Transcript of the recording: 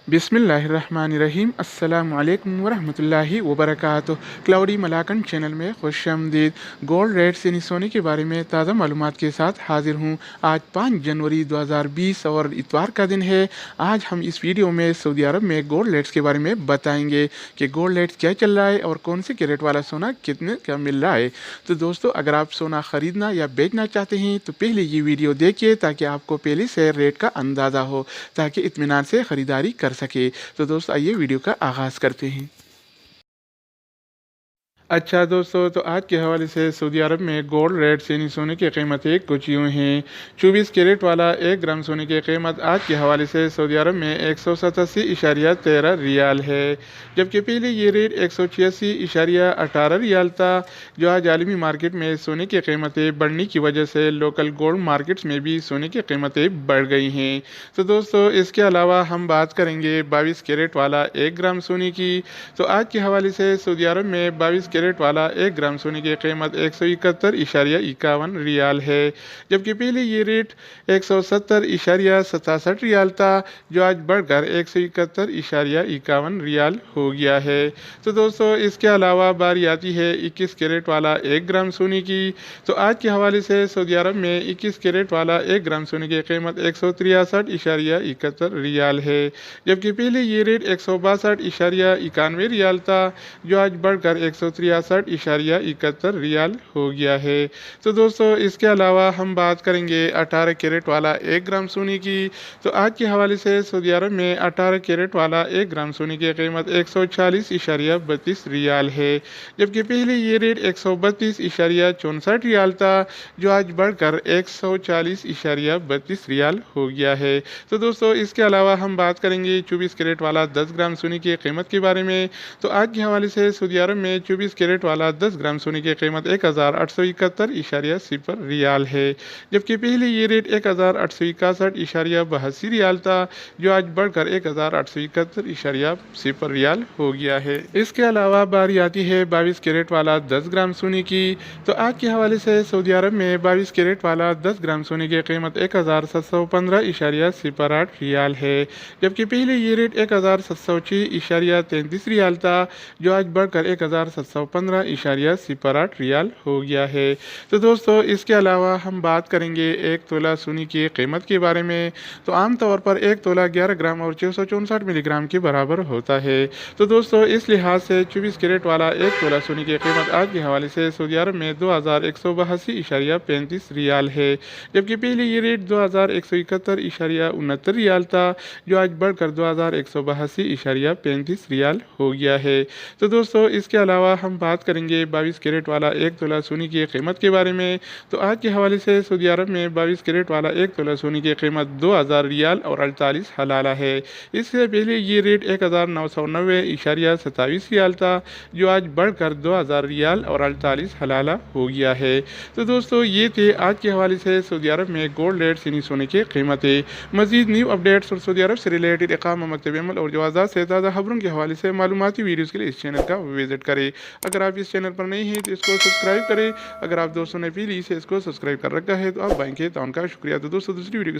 बिस्मिल्लाहिर्रहमानिर्रहीम अस्सलामु अलैकुम वरहमतुल्लाहि वबरकातुह। क्लाउडी मलाकन चैनल में खुश आमदीद। गोल्ड रेट्स यानी सोने के बारे में ताज़ा मालूमात के साथ हाजिर हूँ। आज 5 जनवरी 2020 और इतवार का दिन है। आज हम इस वीडियो में सऊदी अरब में गोल्ड रेट्स के बारे में बताएंगे कि गोल्ड रेट्स क्या चल रहा है और कौन से कैरेट वाला सोना कितने का मिल रहा है। तो दोस्तों, अगर आप सोना ख़रीदना या बेचना चाहते हैं तो पहले ये वीडियो देखिए ताकि आपको पहले से रेट का अंदाज़ा हो, ताकि इत्मीनान से ख़रीदारी कर सके। तो दोस्तों, आइए वीडियो का आगाज़ करते हैं। अच्छा दोस्तों, तो आज के हवाले से सऊदी अरब में गोल्ड रेट्स यानी सोने की कीमतें कुछ यूँ हैं। 24 कैरेट वाला 1 ग्राम सोने की कीमत आज के हवाले से सऊदी अरब में 187.13 रियाल है, जबकि पहले ये रेट 186.18 रियाल था। जो आज आलमी मार्केट में सोने की कीमतें बढ़ने की वजह से लोकल गोल्ड मार्केट्स में भी सोने की कीमतें बढ़ गई हैं। तो दोस्तों, इसके अलावा हम बात करेंगे 22 कैरेट वाला 1 ग्राम सोने की। तो आज के हवाले से सऊदी अरब में 22 कैरेट वाला 1 ग्राम सोने की कीमत 171.51 रियाल है, जबकि पहले ये रेट 170.67 रियाल था, जो आज बढ़कर 171.51 रियाल हो गया है। तो दोस्तों, इसके अलावा बारी आती है 21 कैरेट वाला 1 ग्राम सोने की। तो आज के हवाले से सऊदी अरब में 21 कैरेट वाला 1 ग्राम सोने की कीमत 163.71 रियाल है, जबकि पहले ये रेट 162.91 रियाल था, जो आज बढ़कर 163.71 रियाल हो गया है। तो दोस्तों, इसके अलावा हम बात करेंगे 18 कैरेट वाला 1 ग्राम सोने की। तो आज के हवाले से सऊदी अरब में 18 कैरेट वाला 1 ग्राम सोने की कीमत 140.32 रियाल है, जबकि पहले ये रेट 132.64 रियाल था, जो आज बढ़कर 140.32 रियाल हो गया है। तो दोस्तों, इसके अलावा हम बात करेंगे 24 कैरेट वाला 10 ग्राम सोने की कीमत के बारे में। तो आज के हवाले से सऊदी अरब में 24 कैरेट वाला 10 ग्राम सोने की कीमत 1871.0 रियाल है, जबकि पहले ये रेट 1861.82 रियाल था, जो आज बढ़कर 1871.0 रियाल हो गया है। इसके अलावा बारी आती है 22 कैरेट वाला 10 ग्राम सोने की। तो आज के हवाले से सऊदी अरब में 22 कैरेट वाला 10 ग्राम सोने की कीमत 1715.08 रियाल है, जबकि पहले ये रेट 1706.33 रियाल था, जो आज बढ़कर 1715.08 रियाल हो गया है। तो दोस्तों, इसके अलावा हम बात करेंगे 1 तोला सोने की कीमत के बारे में। तो आम तौर पर 1 तोला 11 ग्राम और 664 मिलीग्राम के बराबर होता है। तो दोस्तों, इस लिहाज से 24 कैरेट वाला 1 तोला सोने की कीमत आज के हवाले से सऊदी अरब में 2182.35 रियाल है, जबकि पहले ये रेट 2171.69 रियाल था, जो आज बढ़कर 2182.35 रियाल हो गया है। तो दोस्तों, इसके अलावा हम बात करेंगे 22 कैरेट वाला 1 तोला सोने की कीमत के बारे में। तो आज के हवाले से सऊदी अरब में 22 कैरेट वाला 1 तोला सोने की कीमत 2000 रियाल और 48 हलाला है। इससे पहले ये रेट 1990.27 रियाल था, जो आज बढ़कर 2000 रियाल और 48 हलाला हो गया है। तो दोस्तों, ये थे आज के हवाले से सऊदी अरब में गोल्ड रेट्स यानी सोने की कीमतें। मज़ीद न्यू अपडेट्स और सऊदी अरब से रिलेटेड इक़ामा, मकतब अमल और जवाज़ात से ताज़ा खबरों के हवाले से मालूमाती वीडियोज़ के लिए इस चैनल का विजिट करें। अगर आप इस चैनल पर नहीं हैं तो इसको सब्सक्राइब करें। अगर आप दोस्तों ने पहले से इसको सब्सक्राइब कर रखा है तो आप बैंक के तो उनका शुक्रिया। तो दोस्तों, दूसरी वीडियो के साथ